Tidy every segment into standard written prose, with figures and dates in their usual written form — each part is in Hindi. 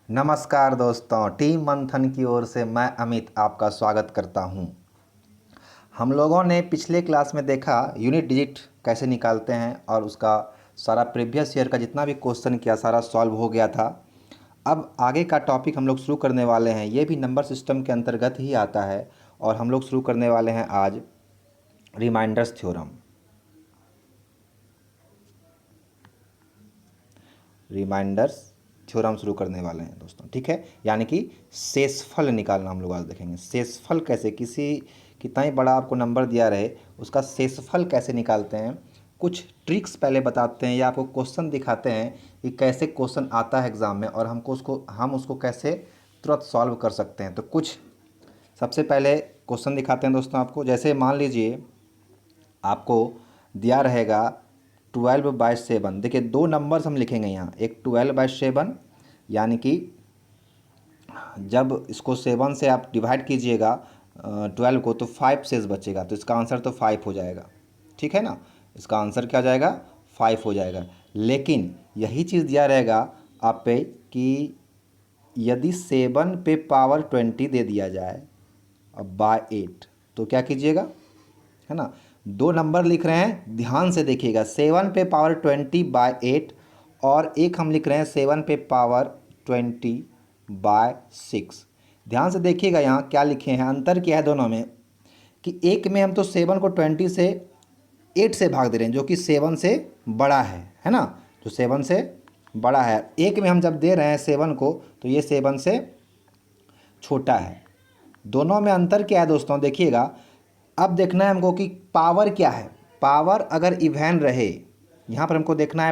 नमस्कार दोस्तों, टीम मंथन की ओर से मैं अमित आपका स्वागत करता हूं। हम लोगों ने पिछले क्लास में देखा यूनिट डिजिट कैसे निकालते हैं और उसका सारा प्रीवियस ईयर का जितना भी क्वेश्चन किया सारा सॉल्व हो गया था। अब आगे का टॉपिक हम लोग शुरू करने वाले हैं, ये भी नंबर सिस्टम के अंतर्गत ही आता है और हम लोग शुरू करने वाले हैं आज रिमाइंडर्स थ्योरम। रिमाइंडर्स थ्योरम शुरू करने वाले हैं दोस्तों, ठीक है। यानी कि शेषफल निकालना हम लोग आज देखेंगे। शेषफल कैसे, किसी कितना ही बड़ा आपको नंबर दिया रहे उसका शेषफल कैसे निकालते हैं, कुछ ट्रिक्स पहले बताते हैं या आपको क्वेश्चन दिखाते हैं कि कैसे क्वेश्चन आता है एग्ज़ाम में और हम उसको कैसे तुरंत सॉल्व कर सकते हैं। तो कुछ सबसे पहले क्वेश्चन दिखाते हैं दोस्तों आपको। जैसे मान लीजिए आपको दिया रहेगा 12/7। देखिए दो नंबर्स हम लिखेंगे यहाँ, एक 12/7 यानी कि जब इसको 7 से आप डिवाइड कीजिएगा 12 को तो 5 शेष बचेगा, तो इसका आंसर तो 5 हो जाएगा, ठीक है ना। इसका आंसर क्या हो जाएगा, 5 हो जाएगा। लेकिन यही चीज़ दिया रहेगा आप पे कि यदि 7 पे पावर 20 दे दिया जाए अब बाय 8 तो क्या कीजिएगा, है ना। दो नंबर लिख रहे हैं, ध्यान से देखिएगा, 7 पे पावर 20/8 और एक हम लिख रहे हैं 7 पे पावर 20/6। ध्यान से देखिएगा यहाँ क्या लिखे हैं, अंतर क्या है दोनों में कि एक में हम तो 7 को 20 से 8 से भाग दे रहे हैं जो कि 7 से बड़ा है ना, जो 7 से बड़ा है। एक में हम जब दे रहे हैं 7 को तो ये 7 से छोटा है। दोनों में अंतर क्या है दोस्तों, देखिएगा। अब देखना है हमको कि पावर क्या है। पावर अगर इवन रहे, यहाँ पर हमको देखना है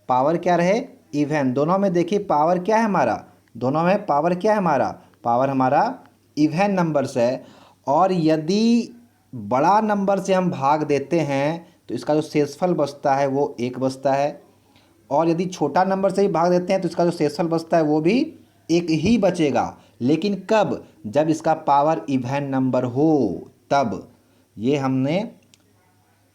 पावर क्या रहे, इवन। दोनों में देखिए पावर क्या है हमारा, दोनों में पावर क्या है हमारा, पावर हमारा इवन नंबर से है। और यदि बड़ा नंबर से हम भाग देते हैं तो इसका जो शेषफल बचता है वो 1 बचता है, और यदि छोटा नंबर से ही भाग देते हैं तो इसका जो शेषफल बचता है वो भी 1 ही बचेगा। लेकिन कब, जब इसका पावर इवन नंबर हो तब। ये हमने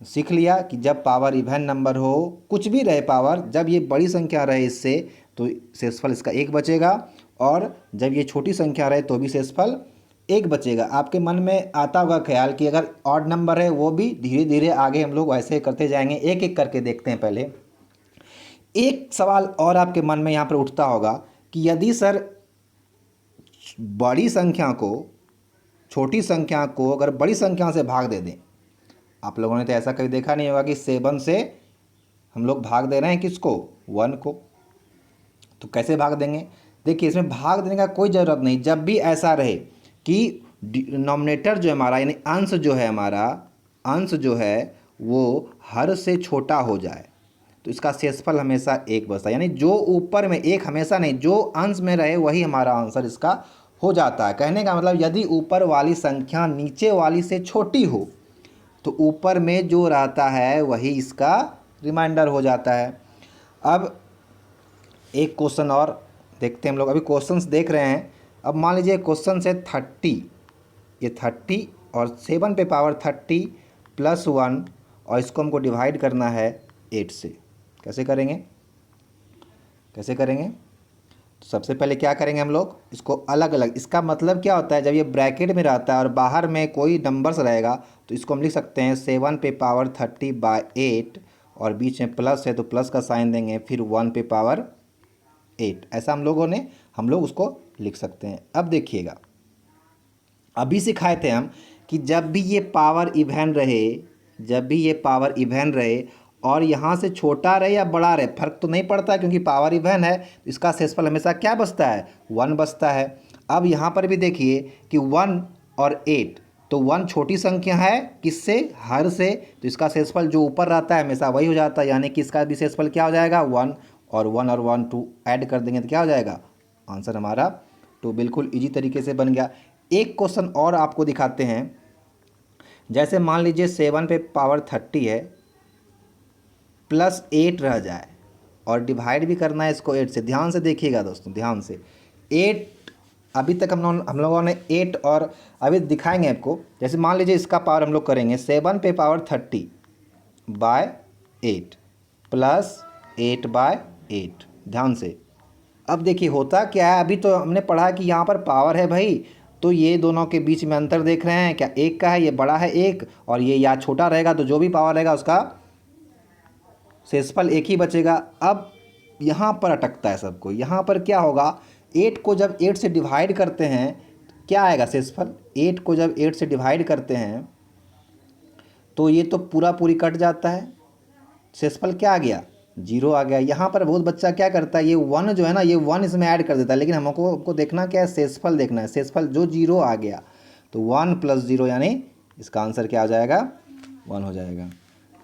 सीख लिया कि जब पावर इवन नंबर हो, कुछ भी रहे पावर, जब ये बड़ी संख्या रहे इससे तो शेषफल इसका 1 बचेगा, और जब ये छोटी संख्या रहे तो भी शेषफल 1 बचेगा। आपके मन में आता होगा ख्याल कि अगर ऑड नंबर है वो भी धीरे धीरे आगे हम लोग वैसे करते जाएंगे, एक एक करके देखते हैं। पहले एक सवाल और आपके मन में यहाँ पर उठता होगा कि यदि सर बड़ी संख्या को छोटी संख्या को अगर बड़ी संख्या से भाग दे दें, आप लोगों ने तो ऐसा कभी देखा नहीं होगा कि 7 से हम लोग भाग दे रहे हैं किसको, 1 को। तो कैसे भाग देंगे, देखिए इसमें भाग देने का कोई ज़रूरत नहीं। जब भी ऐसा रहे कि डिनोमिनेटर जो है हमारा यानी अंश जो है हमारा, अंश जो है वो हर से छोटा हो जाए तो इसका शेषफल हमेशा 1 बचता है। यानी जो ऊपर में, एक हमेशा नहीं, जो अंश में रहे वही हमारा आंसर इसका हो जाता है। कहने का मतलब यदि ऊपर वाली संख्या नीचे वाली से छोटी हो तो ऊपर में जो रहता है वही इसका रिमाइंडर हो जाता है। अब एक क्वेश्चन और देखते हैं हम लोग, अभी क्वेश्चंस देख रहे हैं। अब मान लीजिए क्वेश्चन से 30, ये 30 और 7 पे पावर 30 + 1 और इसको हमको डिवाइड करना है 8 से। कैसे करेंगे, कैसे करेंगे, तो सबसे पहले क्या करेंगे हम लोग, इसको अलग अलग। इसका मतलब क्या होता है, जब ये ब्रैकेट में रहता है और बाहर में कोई नंबर्स रहेगा तो इसको हम लिख सकते हैं 7 पे पावर 30/8 और बीच में प्लस है तो प्लस का साइन देंगे, फिर 1 पे पावर 8। ऐसा हम लोग उसको लिख सकते हैं। अब देखिएगा, अभी सिखाए थे हम कि जब भी ये पावर इवन रहे, जब भी ये पावर इवन रहे और यहाँ से छोटा रहे या बड़ा रहे फर्क तो नहीं पड़ता है, क्योंकि पावर इवन है तो इसका शेषफल हमेशा क्या बचता है, 1 बचता है। अब यहाँ पर भी देखिए कि 1 और 8, तो 1 छोटी संख्या है किससे, हर से, तो इसका शेषफल जो ऊपर रहता है हमेशा वही हो जाता है। यानी कि इसका भी शेषफल क्या हो जाएगा, 1 और 1 और 1 2 ऐड कर देंगे तो क्या हो जाएगा, आंसर हमारा तो बिल्कुल इजी तरीके से बन गया। एक क्वेश्चन और आपको दिखाते हैं। जैसे मान लीजिए 7 पे पावर 30 है +8 रह जाए और डिवाइड भी करना है इसको 8 से। ध्यान से देखिएगा दोस्तों, ध्यान से। 8 अभी तक हम लोगों ने 8 और अभी दिखाएंगे आपको। जैसे मान लीजिए इसका पावर हम लोग करेंगे 7 पे पावर 30/8 + 8/8। ध्यान से, अब देखिए होता क्या है, अभी तो हमने पढ़ा कि यहाँ पर पावर है भाई, तो ये दोनों के बीच में अंतर देख रहे हैं क्या, एक का है, ये बड़ा है एक, और ये या छोटा रहेगा, तो जो भी पावर रहेगा उसका शेषफल एक ही बचेगा। अब यहाँ पर अटकता है सबको, यहाँ पर क्या होगा, 8 को जब 8 से डिवाइड करते हैं तो क्या आएगा शेषफल, 8 को जब 8 से डिवाइड करते हैं तो ये तो पूरा पूरी कट जाता है, शेषफल क्या आ गया, 0 आ गया। यहाँ पर बहुत बच्चा क्या करता है, ये 1 जो है ना, ये 1 इसमें ऐड कर देता है, लेकिन हमको देखना क्या है, शेषफल देखना है। शेषफल जो 0 आ गया तो 1 + 0 यानी इसका आंसर क्या आ जाएगा, 1 हो जाएगा।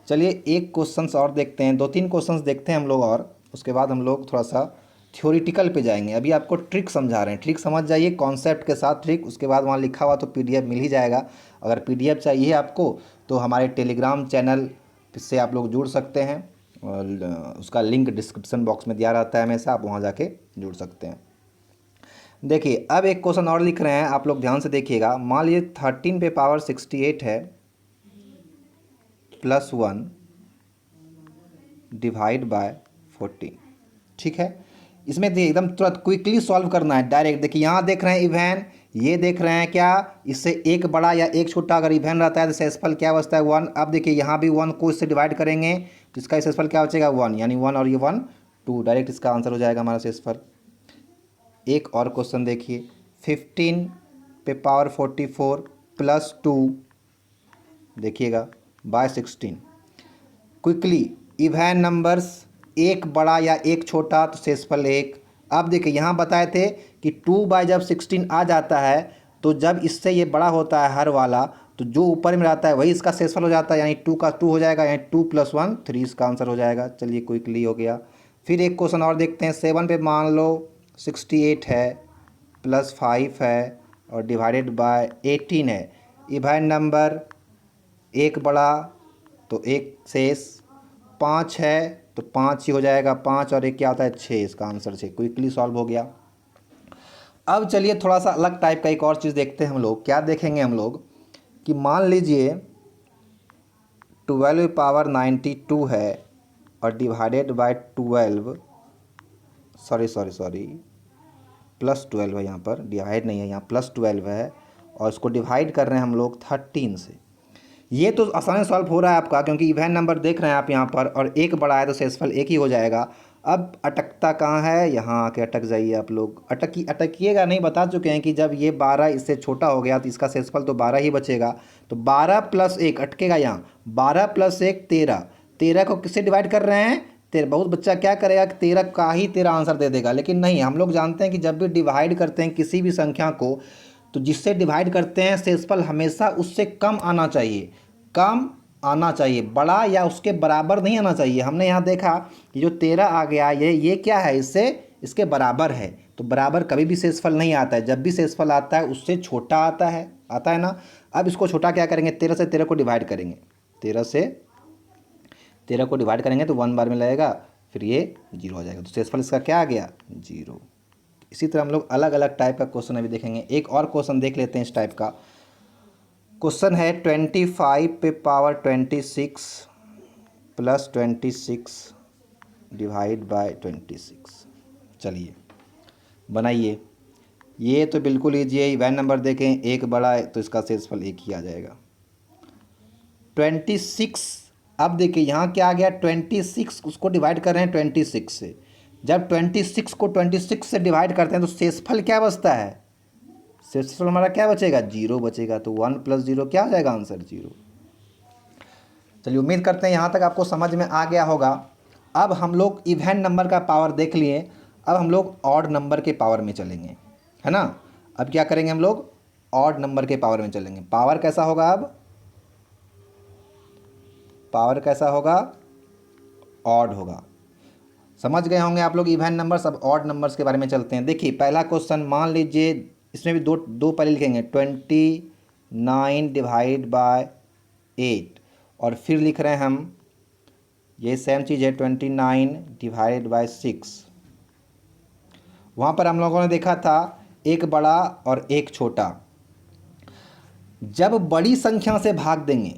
चलिए एक क्वेश्चन और देखते हैं, 2-3 क्वेश्चंस देखते हैं हम लोग, और उसके बाद हम लोग थोड़ा सा थ्योरिटिकल पे जाएंगे। अभी आपको ट्रिक समझा रहे हैं, ट्रिक समझ जाइए कॉन्सेप्ट के साथ ट्रिक, उसके बाद वहाँ लिखा हुआ तो पीडीएफ मिल ही जाएगा। अगर पीडीएफ चाहिए आपको तो हमारे टेलीग्राम चैनल से आप लोग जुड़ सकते हैं, और उसका लिंक डिस्क्रिप्शन बॉक्स में दिया रहता है हमेशा, आप वहाँ जाके जुड़ सकते हैं। देखिए अब एक क्वेश्चन और लिख रहे हैं, आप लोग ध्यान से देखिएगा। मान लीजिए 13 पे पावर 68 है +1 डिवाइड बाय 14, ठीक है। इसमें देखिए एकदम तुरंत क्विकली सॉल्व करना है डायरेक्ट। देखिए यहाँ देख रहे हैं इवेन, ये देख रहे हैं क्या, इससे एक बड़ा या एक छोटा अगर इवेन रहता है तो शेषफल क्या बचता है, 1। अब देखिए यहाँ भी 1 को इससे डिवाइड करेंगे तो इसका शेषफल क्या बचेगा, 1, यानी 1 और ये 1 2, डायरेक्ट इसका आंसर हो जाएगा हमारा शेषफल। एक और क्वेश्चन देखिए, 15 पे पावर 44 +2 देखिएगा बाय 16। क्विकली इवन नंबर्स, एक बड़ा या एक छोटा तो शेषफल 1। अब देखिए यहाँ बताए थे कि 2 बाय जब 16 आ जाता है तो जब इससे ये बड़ा होता है हर वाला, तो जो ऊपर में रहता है वही इसका शेषफल हो जाता है, यानी 2 का 2 हो जाएगा, यानी 2 + 1 3 इसका आंसर हो जाएगा। चलिए क्विकली हो गया। फिर एक क्वेश्चन और देखते हैं, 7 पे मान लो 68 है +5 है और डिवाइडेड बाय 18 है। इवन नंबर, एक बड़ा तो एक शेष, 5 है तो 5 ही हो जाएगा, 5 और एक क्या होता है 6, इसका आंसर 6। क्विकली सॉल्व हो गया। अब चलिए थोड़ा सा अलग टाइप का एक और चीज़ देखते हैं हम लोग। क्या देखेंगे हम लोग कि मान लीजिए 12 पावर 92 है और डिवाइडेड बाय 12, सॉरी +12 है, यहाँ पर डिवाइड नहीं है, यहाँ +12 है और इसको डिवाइड कर रहे हैं हम लोग 13 से। ये तो आसानी से सॉल्व हो रहा है आपका, क्योंकि इवन नंबर देख रहे हैं आप यहाँ पर, और एक बड़ा है तो शेषफल एक ही हो जाएगा। अब अटकता कहाँ है, यहाँ आके अटक जाइए आप लोग। अटकिएगा नहीं, बता चुके हैं कि जब ये 12 इससे छोटा हो गया तो इसका शेषफल तो 12 ही बचेगा। तो 12 + 1 अटकेगा यहाँ, 12 + 1 13, 13 को किससे डिवाइड कर रहे हैं, 13। बहुत बच्चा क्या करेगा कि 13 का ही 13 आंसर दे देगा, लेकिन नहीं, हम लोग जानते हैं कि जब भी डिवाइड करते हैं किसी भी संख्या को, तो जिससे डिवाइड करते हैं शेषफल हमेशा उससे कम आना चाहिए, कम आना चाहिए, बड़ा या उसके बराबर नहीं आना चाहिए। हमने यहाँ देखा कि जो 13 आ गया, ये क्या है, इससे इसके बराबर है, तो बराबर कभी भी शेषफल नहीं आता है। जब भी शेषफल आता है उससे छोटा आता है ना। अब इसको छोटा क्या करेंगे, 13 से 13 को डिवाइड करेंगे, 13 से 13 को डिवाइड करेंगे तो 1 बार में लगेगा, फिर ये 0 हो जाएगा, तो शेषफल इसका क्या आ गया, 0। इसी तरह हम लोग अलग अलग टाइप का क्वेश्चन अभी देखेंगे। एक और क्वेश्चन देख लेते हैं इस टाइप का। क्वेश्चन है 25 पे पावर 26 + 26 डिवाइड बाय 26। चलिए बनाइए। ये तो बिल्कुल ईजी है, इवन नंबर देखें, एक बड़ा है तो इसका शेषफल एक ही आ जाएगा, 26। अब देखिए यहाँ क्या आ गया, 26 उसको डिवाइड कर रहे हैं 26 से। जब 26 को 26 से डिवाइड करते हैं तो शेषफल क्या बचता है, शेषफल हमारा क्या बचेगा, 0 बचेगा। तो 1 + 0 क्या हो जाएगा आंसर, 0। चलिए उम्मीद करते हैं यहाँ तक आपको समझ में आ गया होगा। अब हम लोग इवन नंबर का पावर देख लिए, अब हम लोग ऑड नंबर के पावर में चलेंगे, है ना। अब क्या करेंगे हम लोग, ऑड नंबर के पावर में चलेंगे। पावर कैसा होगा, अब पावर कैसा होगा, ऑड होगा। समझ गए होंगे आप लोग इवन नंबर्स। अब ऑड नंबर्स के बारे में चलते हैं। देखिए पहला क्वेश्चन, मान लीजिए इसमें भी दो पहले लिखेंगे, 29 डिवाइड बाय 8, और फिर लिख रहे हैं हम, ये सेम चीज़ है, 29 डिवाइड बाय 6। वहाँ पर हम लोगों ने देखा था एक बड़ा और एक छोटा। जब बड़ी संख्या से भाग देंगे,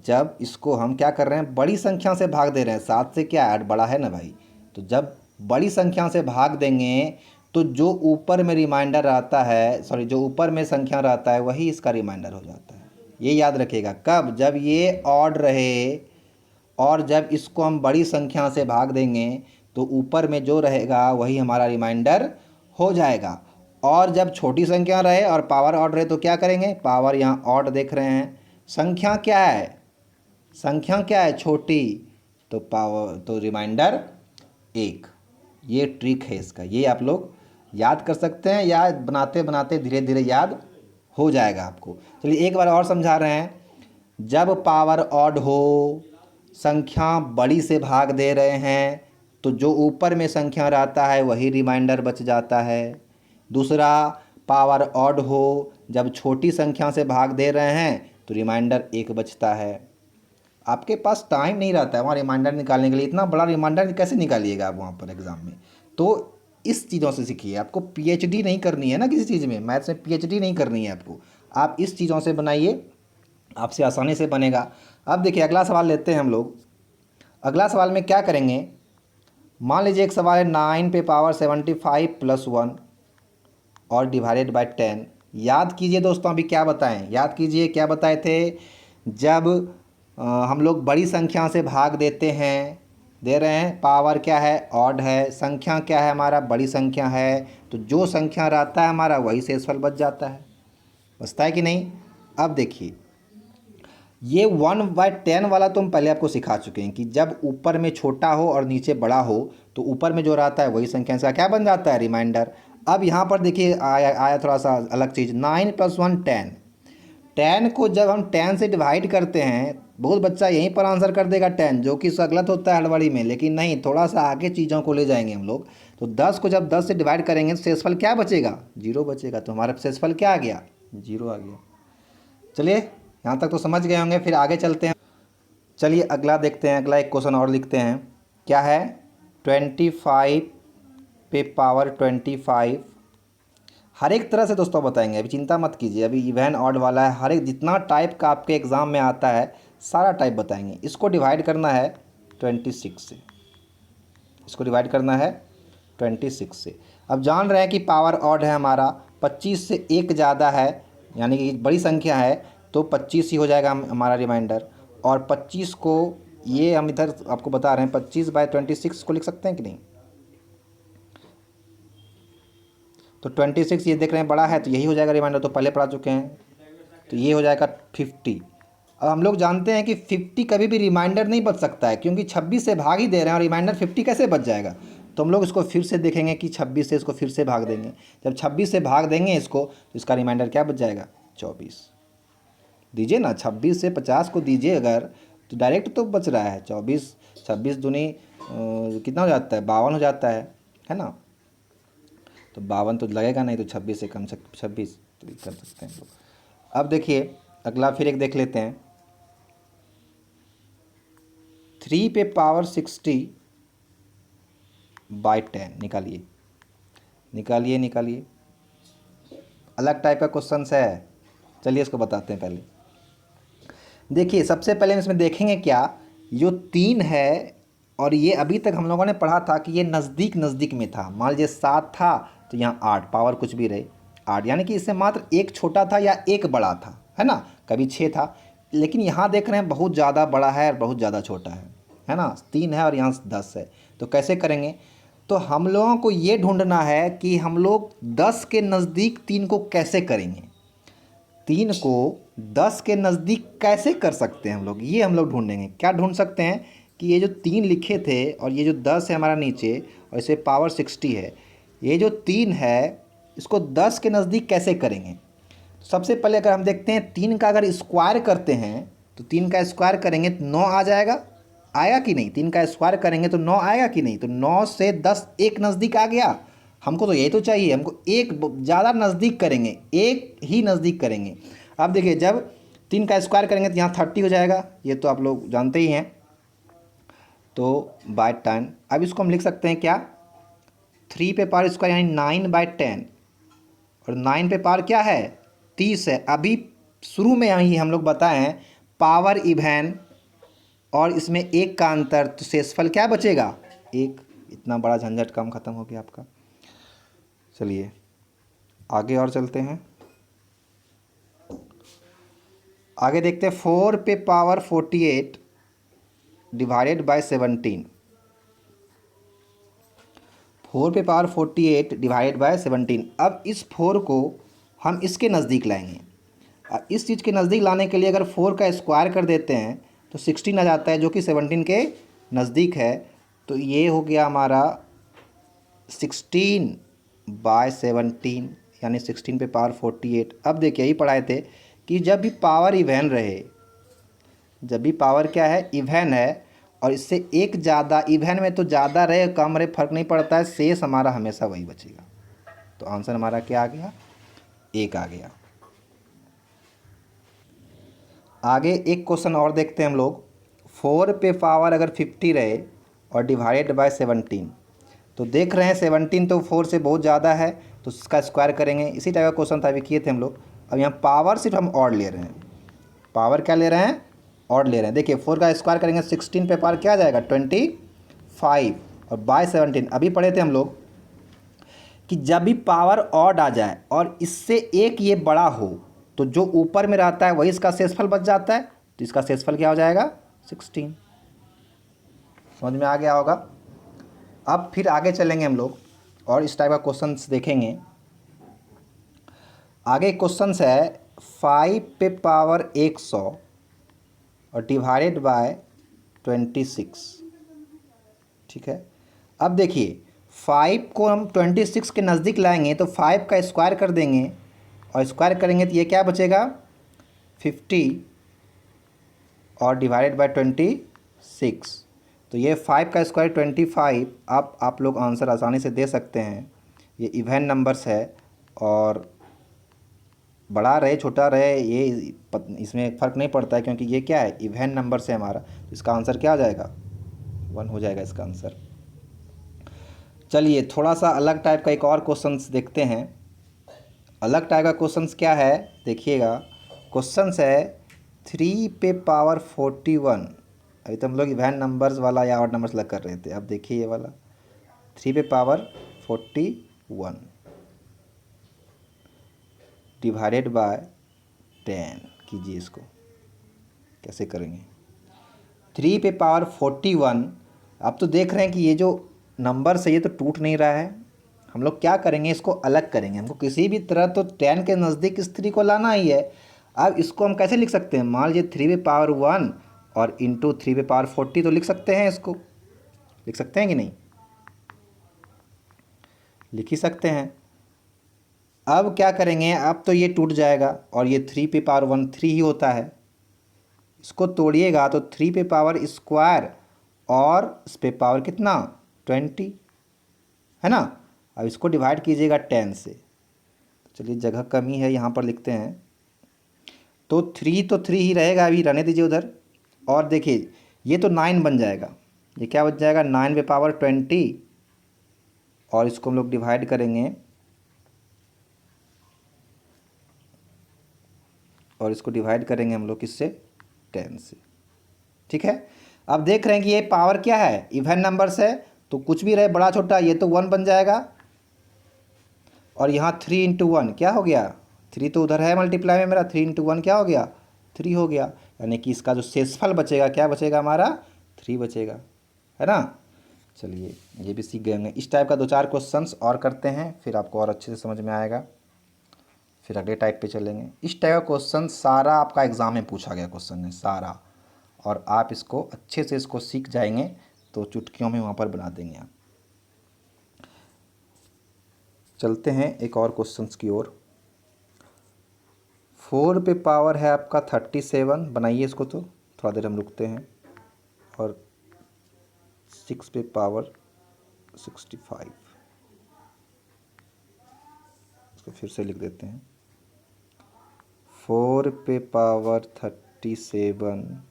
जब इसको हम क्या कर रहे हैं, बड़ी संख्या से भाग दे रहे हैं, 7 से क्या ऐड बड़ा है ना भाई, तो जब बड़ी संख्या से भाग देंगे तो जो ऊपर में रिमाइंडर आता है, सॉरी, जो ऊपर में संख्या रहता है वही इसका रिमाइंडर हो जाता है। ये याद रखिएगा, कब? जब ये ऑड रहे और जब इसको हम बड़ी संख्या से भाग देंगे तो ऊपर में जो रहेगा वही हमारा रिमाइंडर हो जाएगा। और जब छोटी संख्या रहे और पावर ऑड रहे तो क्या करेंगे? पावर यहाँ ऑड देख रहे हैं, संख्या क्या है? संख्या क्या है? छोटी, तो पावर, तो रिमाइंडर 1। ये ट्रिक है इसका, ये आप लोग याद कर सकते हैं, या बनाते बनाते धीरे धीरे याद हो जाएगा आपको। चलिए एक बार और समझा रहे हैं। जब पावर ऑड हो, संख्या बड़ी से भाग दे रहे हैं, तो जो ऊपर में संख्या रहता है वही रिमाइंडर बच जाता है। दूसरा, पावर ऑड हो, जब छोटी संख्या से भाग दे रहे हैं तो रिमाइंडर 1 बचता है। आपके पास टाइम नहीं रहता है वहाँ रिमाइंडर निकालने के लिए, इतना बड़ा रिमाइंडर कैसे निकालिएगा आप वहाँ पर एग्ज़ाम में? तो इस चीज़ों से सीखिए। आपको पीएचडी नहीं करनी है ना किसी चीज़ में, मैथ्स में पीएचडी नहीं करनी है आपको। आप इस चीज़ों से बनाइए, आपसे आसानी से बनेगा। अब देखिए अगला सवाल लेते हैं हम लोग। अगला सवाल में क्या करेंगे, मान लीजिए एक सवाल है 9 पे पावर 75 + 1 और डिवाइडेड बाय 10। याद कीजिए दोस्तों, अभी क्या बताएं, याद कीजिए क्या बताए थे। जब हम लोग बड़ी संख्या से भाग देते हैं, दे रहे हैं, पावर क्या है? ऑड है, संख्या क्या है? हमारा बड़ी संख्या है, तो जो संख्या रहता है हमारा वही शेषफल बच जाता है। बचता है कि नहीं? अब देखिए ये 1/10 वाला तो हम पहले आपको सिखा चुके हैं कि जब ऊपर में छोटा हो और नीचे बड़ा हो तो ऊपर में जो रहता है वही संख्या, इसका क्या बन जाता है? रिमाइंडर। अब यहाँ पर देखिए आया थोड़ा सा अलग चीज़, 9 + 1 10। 10 को जब हम 10 से डिवाइड करते हैं, बहुत बच्चा यहीं पर आंसर कर देगा 10, जो कि गलत होता है हड़बड़ी में, लेकिन नहीं, थोड़ा सा आगे चीज़ों को ले जाएंगे हम लोग। तो 10 को जब 10 से डिवाइड करेंगे तो शेषफल क्या बचेगा? 0 बचेगा। तो हमारा शेषफल क्या आ गया? 0 आ गया। चलिए यहाँ तक तो समझ गए होंगे, फिर आगे चलते हैं। चलिए अगला देखते हैं, अगला एक क्वेश्चन और लिखते हैं। क्या है? 25 पे पावर 25। हर एक तरह से दोस्तों बताएंगे, अभी चिंता मत कीजिए, अभी इवन ऑड वाला है, हर एक जितना टाइप का आपके एग्ज़ाम में आता है सारा टाइप बताएंगे। इसको डिवाइड करना है 26 से, इसको डिवाइड करना है 26 से। अब जान रहे हैं कि पावर ऑड है हमारा, 25 से 1 ज़्यादा है, यानी कि बड़ी संख्या है, तो 25 ही हो जाएगा हमारा रिमाइंडर। और 25 को ये हम इधर आपको बता रहे हैं, 25/26 को लिख सकते हैं कि नहीं? तो 26 ये देख रहे हैं बड़ा है, तो यही हो जाएगा रिमाइंडर, तो पहले पढ़ा चुके हैं, तो ये हो जाएगा 50। अब हम लोग जानते हैं कि 50 कभी भी रिमाइंडर नहीं बच सकता है, क्योंकि 26 से भाग ही दे रहे हैं और रिमाइंडर 50 कैसे बच जाएगा? तो हम लोग इसको फिर से देखेंगे कि 26 से इसको फिर से भाग देंगे। जब 26 से भाग देंगे इसको, तो इसका रिमाइंडर क्या बच जाएगा? 24। दीजिए ना, 26 से 50 को दीजिए अगर, तो डायरेक्ट तो बच रहा है 24। 26 दूनी कितना हो जाता है? 52 हो जाता है ना? तो 52 तो लगेगा नहीं, तो 26 से कम से 26 तो कर सकते हैं लोग। अब देखिए अगला फिर एक देख लेते हैं। 3 पे पावर 60/10 निकालिए, निकालिए निकालिए। अलग टाइप का क्वेश्चन है, चलिए इसको बताते हैं। पहले देखिए, सबसे पहले इसमें देखेंगे क्या, जो 3 है, और ये अभी तक हम लोगों ने पढ़ा था कि ये नज़दीक नज़दीक में था। मान लीजिए 7 था तो यहाँ 8, पावर कुछ भी रहे 8, यानी कि इससे मात्र एक छोटा था या एक बड़ा था, है ना? कभी 6 था, लेकिन यहाँ देख रहे हैं बहुत ज़्यादा बड़ा है और बहुत ज़्यादा छोटा है ना? 3 है और यहाँ 10 है, तो कैसे करेंगे? तो हम लोगों को ये ढूंढना है कि हम लोग 10 के नज़दीक 3 को कैसे करेंगे, 3 को 10 के नज़दीक कैसे कर सकते हैं हम लोग, ये हम लोग ढूंढेंगे। क्या ढूंढ सकते हैं कि ये जो 3 लिखे थे और ये जो 10 है हमारा नीचे, और इसे पावर 60 है, ये जो 3 है इसको 10 के नज़दीक कैसे करेंगे? सबसे पहले अगर हम देखते हैं 3 का अगर स्क्वायर करते हैं, तो 3 का स्क्वायर करेंगे तो 9 आ जाएगा, आएगा कि नहीं? 3 का स्क्वायर करेंगे तो 9 आएगा कि नहीं? तो 9 से 10 एक नज़दीक आ गया। हमको तो यही तो चाहिए, हमको एक ज़्यादा नज़दीक करेंगे, एक ही नज़दीक करेंगे। अब देखिए जब 3 का स्क्वायर करेंगे तो यहाँ 30 हो जाएगा, ये तो आप लोग जानते ही हैं। तो /10, अब इसको हम लिख सकते हैं क्या, 3 पे पावर स्क्वायर यानी 9/10, और 9 पे पावर क्या है? 30 है। अभी शुरू में ही हम लोग बताए हैं पावर इवन और इसमें एक का अंतर, तो शेषफल क्या बचेगा? एक, इतना बड़ा झंझट काम ख़त्म हो गया आपका। चलिए आगे और चलते हैं। आगे देखते हैं 4 पे पावर 48 डिवाइडेड बाय 17। 4 पे पावर 48 डिवाइडेड बाय 17। अब इस 4 को हम इसके नज़दीक लाएंगे। अब इस चीज़ के नज़दीक लाने के लिए अगर 4 का स्क्वायर कर देते हैं तो 16 आ जाता है, जो कि 17 के नज़दीक है। तो ये हो गया हमारा 16/17, यानी 16 पे पावर 48। अब देखिए यही पढ़ाए थे कि जब भी पावर इवन रहे, जब भी पावर क्या है, इवन है, और इससे एक ज़्यादा, इवन में तो ज़्यादा रहे कम रहे फ़र्क नहीं पड़ता है, शेष हमारा हमेशा वही बचेगा। तो आंसर हमारा क्या आ गया, 1 आ गया। आगे एक क्वेश्चन और देखते हैं हम लोग। 4 पे पावर अगर 50 रहे और डिवाइडेड बाय 17, तो देख रहे हैं 17 तो 4 से बहुत ज़्यादा है, तो इसका स्क्वायर करेंगे। इसी टाइप का क्वेश्चन था, अभी किए थे हम लोग। अब यहाँ पावर सिर्फ हम ऑड ले रहे हैं, पावर क्या ले रहे हैं, ऑड ले रहे हैं। देखिए 4 का स्क्वायर करेंगे 16 पे पावर क्या आ जाएगा, 25, और बाय 17 अभी पढ़े थे हम लोग कि जब भी पावर ऑड आ जाए और इससे एक ये बड़ा हो, तो जो ऊपर में रहता है वही इसका शेषफल बच जाता है। तो इसका शेषफल क्या हो जाएगा, 16। समझ में आ गया होगा। अब फिर आगे चलेंगे हम लोग और इस टाइप का क्वेश्चंस देखेंगे। आगे क्वेश्चंस है 5 पे पावर 100 और डिवाइडेड बाय 26। ठीक है। अब देखिए 5 को हम 26 के नज़दीक लाएंगे तो 5 का स्क्वायर कर देंगे, और स्क्वायर करेंगे तो ये क्या बचेगा, 50 और डिवाइडेड बाय 26। तो ये 5 का स्क्वायर 25। आप लोग आंसर आसानी से दे सकते हैं। ये इवन नंबर्स है, और बड़ा रहे छोटा रहे ये इसमें फ़र्क नहीं पड़ता है, क्योंकि ये क्या है, इवन नंबर से हमारा। तो इसका आंसर क्या आ जाएगा, 1 हो जाएगा इसका आंसर। चलिए थोड़ा सा अलग टाइप का एक और क्वेश्चंस देखते हैं। अलग टाइप का क्वेश्चंस क्या है, देखिएगा। क्वेश्चंस है 3 पे पावर 41। अभी तो हम लोग इवन नंबर्स वाला या ऑड नंबर्स लग कर रहे थे, अब देखिए ये वाला 3 पे पावर 41 डिवाइडेड बाय 10 कीजिए। इसको कैसे करेंगे, 3 पे पावर 41। आप तो देख रहे हैं कि ये जो नंबर से ये तो टूट नहीं रहा है। हम लोग क्या करेंगे, इसको अलग करेंगे। हमको किसी भी तरह तो 10 के नज़दीक इस 3 को लाना ही है। अब इसको हम कैसे लिख सकते हैं, मान लीजिए 3 पे पावर 1 और इंटू 3 पे पावर 40, तो लिख सकते हैं, इसको लिख सकते हैं कि नहीं, लिख ही सकते हैं। अब क्या करेंगे, अब तो ये टूट जाएगा, और ये 3 पे पावर 1 3 ही होता है। इसको तोड़िएगा तो 3 पे पावर स्क्वायर और इस पे पावर कितना, 20, है ना। अब इसको डिवाइड कीजिएगा 10 से। चलिए जगह कमी है, यहाँ पर लिखते हैं। तो 3 ही रहेगा, अभी रहने दीजिए उधर। और देखिए ये तो 9 बन जाएगा, ये क्या बच जाएगा, 9 पे पावर 20, और इसको हम लोग डिवाइड करेंगे, और इसको डिवाइड करेंगे हम लोग किससे, 10 से। ठीक है। अब देख रहे हैं कि ये पावर क्या है, इवन नंबर्स है, तो कुछ भी रहे बड़ा छोटा, ये तो 1 बन जाएगा। और यहाँ 3 इंटू 1 क्या हो गया, 3 तो उधर है मल्टीप्लाई में मेरा, 3 इंटू 1 क्या हो गया, 3 हो गया। यानी कि इसका जो शेषफल बचेगा क्या बचेगा हमारा, 3 बचेगा, है ना। चलिए ये भी सीख गए होंगे। इस टाइप का 2-4 क्वेश्चंस और करते हैं, फिर आपको और अच्छे से समझ में आएगा। फिर अगले टाइप पे चलेंगे। इस टाइप का क्वेश्चन सारा आपका एग्ज़ाम में पूछा गया क्वेश्चन है सारा, और आप इसको अच्छे से इसको सीख जाएंगे तो चुटकियों में वहाँ पर बना देंगे आप। चलते हैं एक और क्वेश्चंस की ओर। 4 पे पावर है आपका 37, बनाइए इसको, तो थोड़ा देर हम रुकते हैं। और 6 पे पावर 65, इसको फिर से लिख देते हैं। 4 पे पावर 37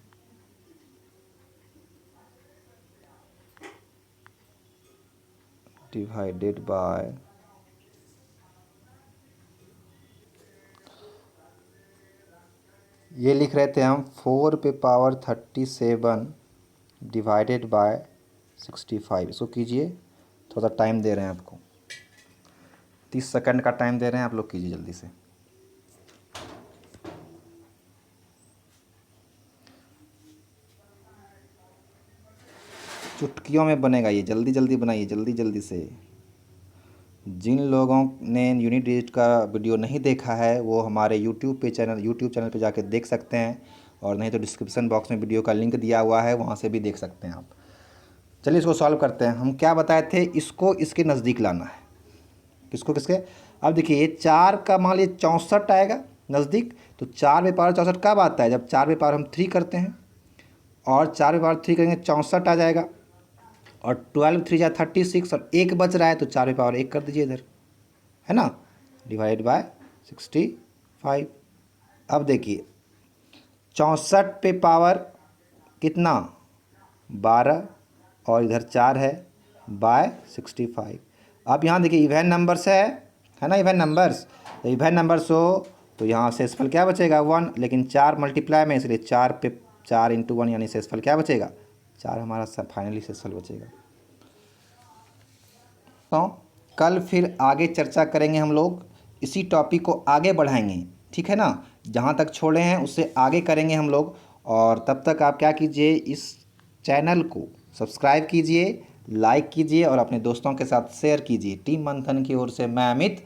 डिवाइडेड बाय, ये लिख रहे थे हम 4 पे पावर 37 डिवाइडेड बाय 65। इसको कीजिए, थोड़ा सा टाइम दे रहे हैं आपको, 30 सेकंड का टाइम दे रहे हैं, आप लोग कीजिए जल्दी से। चुटकियों में बनेगा ये, जल्दी जल्दी बनाइए, जल्दी जल्दी से। जिन लोगों ने यूनिट डिजिट का वीडियो नहीं देखा है वो हमारे यूट्यूब चैनल पे जाके देख सकते हैं, और नहीं तो डिस्क्रिप्शन बॉक्स में वीडियो का लिंक दिया हुआ है, वहाँ से भी देख सकते हैं आप। चलिए इसको सॉल्व करते हैं। हम क्या बताए थे, इसको इसके नज़दीक लाना है। किसको किसके? अब देखिए ये 4 का मान लीजिए 64 आएगा नज़दीक, तो 4 पे पावर 64 कब आता है? जब 4 पे पावर हम 3 करते हैं, और 4 पे पावर 3 करेंगे 64 आ जाएगा, और 12 3 जा 36, और 1 बच रहा है तो 4 पे पावर 1 कर दीजिए इधर, है ना, डिवाइड बाय 65। अब देखिए 64 पे पावर कितना, 12, और इधर 4 है, बाय 65। अब यहाँ देखिए इवन नंबर्स है ना, इवन नंबर्स, तो इवन नंबर्स हो तो यहाँ शेषफल क्या बचेगा 1, लेकिन 4 मल्टीप्लाई में, इसलिए 4 पे 4 इंटू 1 यानी शेषफल क्या बचेगा 4, हमारा फाइनली शेषफल बचेगा। तो कल फिर आगे चर्चा करेंगे हम लोग, इसी टॉपिक को आगे बढ़ाएंगे, ठीक है ना, जहाँ तक छोड़े हैं उससे आगे करेंगे हम लोग। और तब तक आप क्या कीजिए, इस चैनल को सब्सक्राइब कीजिए, लाइक कीजिए, और अपने दोस्तों के साथ शेयर कीजिए। टीम मंथन की ओर से मैं अमित